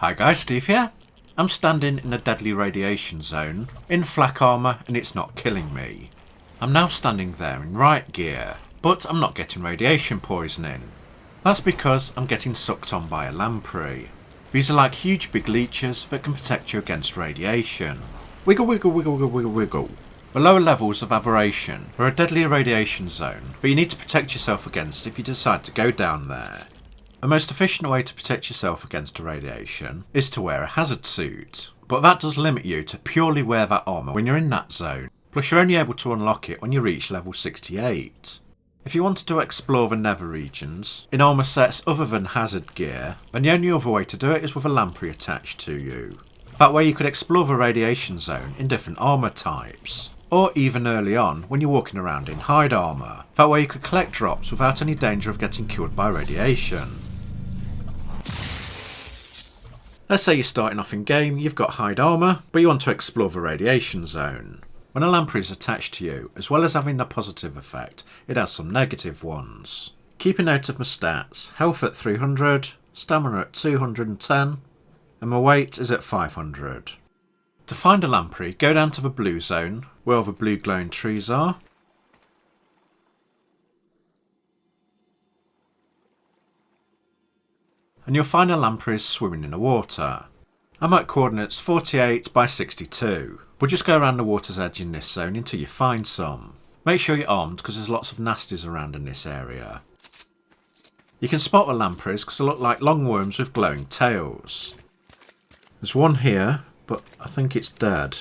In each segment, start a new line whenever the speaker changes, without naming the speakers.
Hi guys, Steve here. I'm standing in a deadly radiation zone, in flak armour, and it's not killing me. I'm now standing there in riot gear, but I'm not getting radiation poisoning. That's because I'm getting sucked on by a lamprey. These are like huge big leeches that can protect you against radiation. Wiggle wiggle wiggle wiggle wiggle wiggle. The lower levels of Aberration are a deadly irradiation zone, but you need to protect yourself against if you decide to go down there. The most efficient way to protect yourself against irradiation is to wear a hazard suit, but that does limit you to purely wear that armour when you're in that zone, plus you're only able to unlock it when you reach level 68. If you wanted to explore the nether regions in armour sets other than hazard gear, then the only other way to do it is with a lamprey attached to you. That way you could explore the radiation zone in different armour types. Or even early on when you're walking around in hide armour. That way you could collect drops without any danger of getting killed by radiation. Let's say you're starting off in game, you've got hide armour, but you want to explore the radiation zone. When a lamprey is attached to you, as well as having a positive effect, it has some negative ones. Keep a note of my stats: health at 300, stamina at 210, and my weight is at 500. To find a lamprey, go down to the blue zone, where all the blue glowing trees are. And you'll find a lamprey swimming in the water. I'm at coordinates 48 by 62. We'll just go around the water's edge in this zone until you find some. Make sure you're armed because there's lots of nasties around in this area. You can spot the lampreys because they look like long worms with glowing tails. There's one here, but I think it's dead.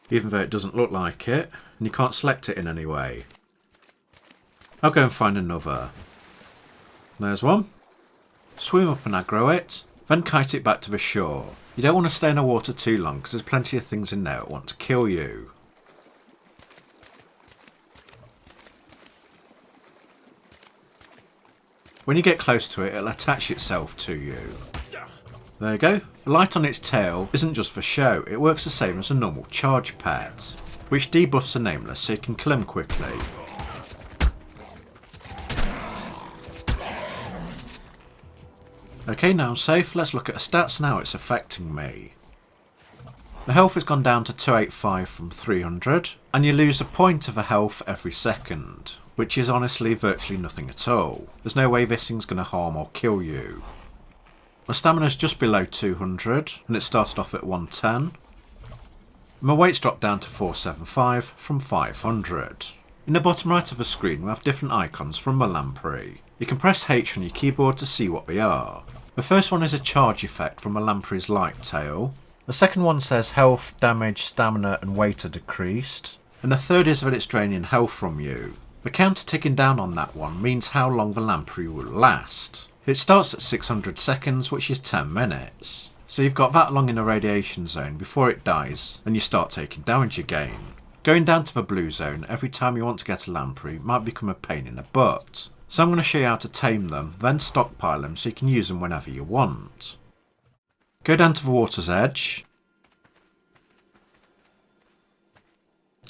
Even though it doesn't look like it, and you can't select it in any way. I'll go and find another. There's one. Swim up and aggro it, then kite it back to the shore. You don't want to stay in the water too long because there's plenty of things in there that want to kill you. When you get close to it, it'll attach itself to you. There you go. The light on its tail isn't just for show, it works the same as a normal charge pet, which debuffs a nameless so you can kill him quickly. Okay, now I'm safe, let's look at the stats and how it's affecting me. The health has gone down to 285 from 300, and you lose a point of a health every second, which is honestly virtually nothing at all. There's no way this thing's going to harm or kill you. My stamina's just below 200, and it started off at 110. My weight's dropped down to 475 from 500. In the bottom right of the screen we have different icons from my lamprey. You can press H on your keyboard to see what they are. The first one is a charge effect from a lamprey's light tail. The second one says health, damage, stamina and weight are decreased. And the third is that it's draining health from you. The counter ticking down on that one means how long the lamprey will last. It starts at 600 seconds, which is 10 minutes. So you've got that long in a radiation zone before it dies and you start taking damage again. Going down to the blue zone every time you want to get a lamprey might become a pain in the butt. So I'm going to show you how to tame them, then stockpile them so you can use them whenever you want. Go down to the water's edge.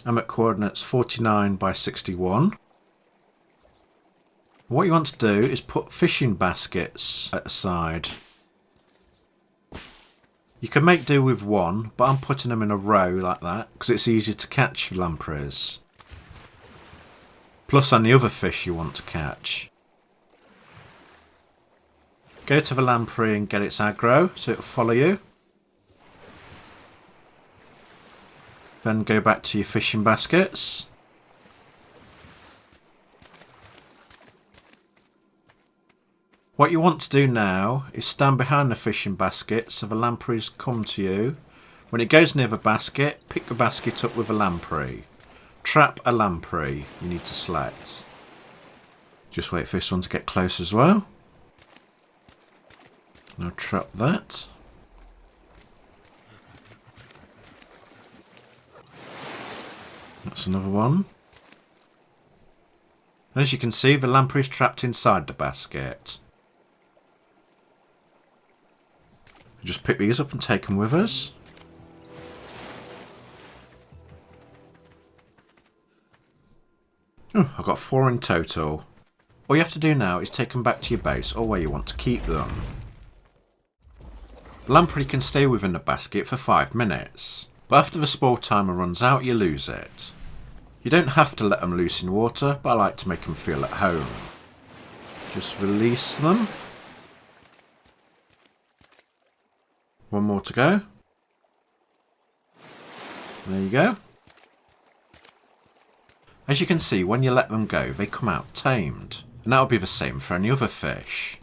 I'm at coordinates 49 by 61. What you want to do is put fishing baskets aside. You can make do with one, but I'm putting them in a row like that because it's easier to catch lampreys. Plus any other fish you want to catch. Go to the lamprey and get its aggro so it'll follow you. Then go back to your fishing baskets. What you want to do now is stand behind the fishing basket so the lampreys come to you. When it goes near the basket, pick the basket up with a lamprey. Trap a lamprey you need to select. Just wait for this one to get close as well. Now trap that. That's another one. And as you can see, the lamprey is trapped inside the basket. Just pick these up and take them with us. Oh, I've got 4 in total. All you have to do now is take them back to your base or where you want to keep them. Lamprey can stay within the basket for 5 minutes, but after the spoil timer runs out you lose it. You don't have to let them loose in water, but I like to make them feel at home. Just release them. One more to go. There you go. As you can see, when you let them go, they come out tamed. And that'll be the same for any other fish.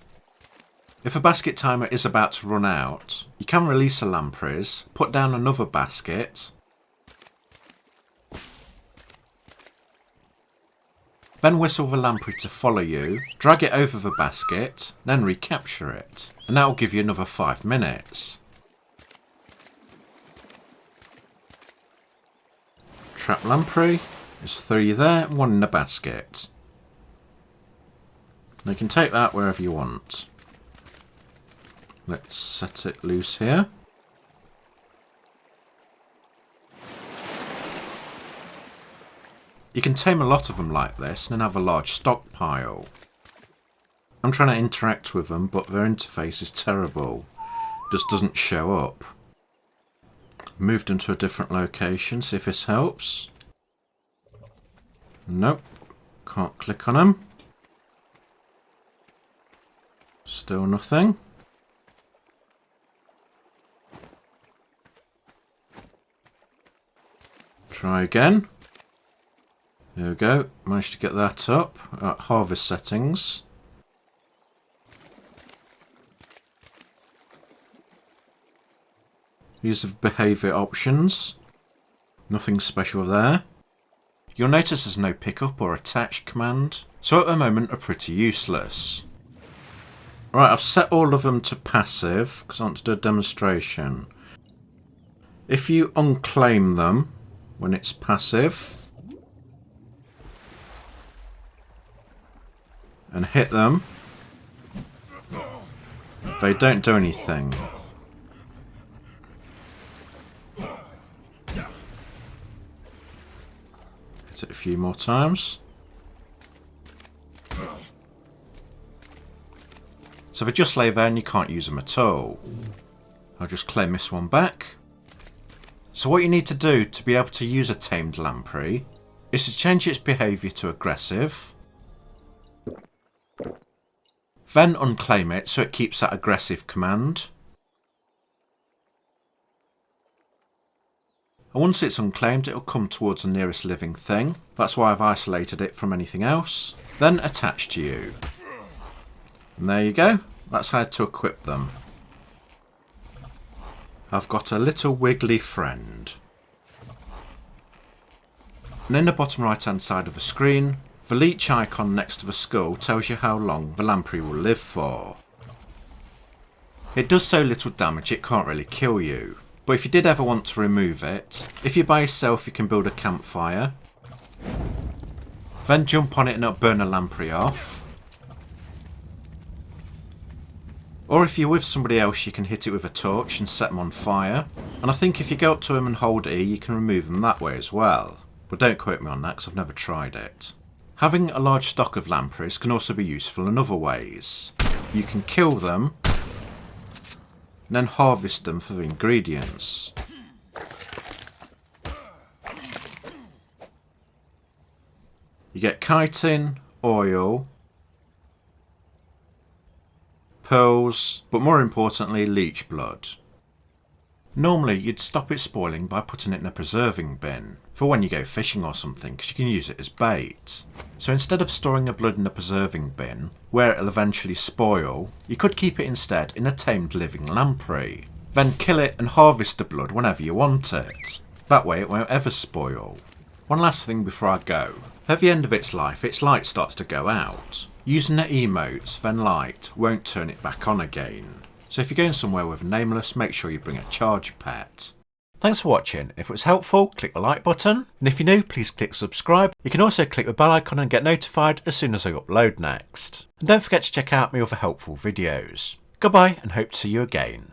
If a basket timer is about to run out, you can release the lampreys, put down another basket, then whistle the lamprey to follow you, drag it over the basket, then recapture it. And that'll give you another 5 minutes. Trap lamprey. There's 3 there and 1 in the basket. Now you can take that wherever you want. Let's set it loose here. You can tame a lot of them like this and then have a large stockpile. I'm trying to interact with them, but their interface is terrible. Just doesn't show up. Moved them to a different location, see if this helps. Nope, can't click on them. Still nothing. Try again. There we go, managed to get that up at harvest settings. These are behaviour options. Nothing special there. You'll notice there's no pickup or attach command, so at the moment are pretty useless. Right, I've set all of them to passive because I want to do a demonstration. If you unclaim them when it's passive and hit them, they don't do anything. Hit it a few more times. So they just lay there and you can't use them at all. I'll just claim this one back. So what you need to do to be able to use a tamed lamprey is to change its behaviour to aggressive. Then unclaim it so it keeps that aggressive command. And once it's unclaimed, it'll come towards the nearest living thing. That's why I've isolated it from anything else. Then attach to you. And there you go. That's how to equip them. I've got a little wiggly friend. And in the bottom right hand side of the screen, the leech icon next to the skull tells you how long the lamprey will live for. It does so little damage it can't really kill you. But if you did ever want to remove it, if you're by yourself you can build a campfire. Then jump on it and it'll burn a lamprey off. Or if you're with somebody else you can hit it with a torch and set them on fire. And I think if you go up to them and hold E you can remove them that way as well. But don't quote me on that because I've never tried it. Having a large stock of lampreys can also be useful in other ways. You can kill them and then harvest them for the ingredients. You get chitin, oil, pearls, but more importantly leech blood. Normally you'd stop it spoiling by putting it in a preserving bin for when you go fishing or something because you can use it as bait. So instead of storing the blood in a preserving bin where it'll eventually spoil, you could keep it instead in a tamed living lamprey. Then kill it and harvest the blood whenever you want it. That way it won't ever spoil. One last thing before I go. At the end of its life its light starts to go out. Using the emotes, then light, won't turn it back on again. So if you're going somewhere with Nameless, make sure you bring a charge pet. Thanks for watching. If it was helpful, click the like button. And if you're new, please click subscribe. You can also click the bell icon and get notified as soon as I upload next. And don't forget to check out my other helpful videos. Goodbye and hope to see you again.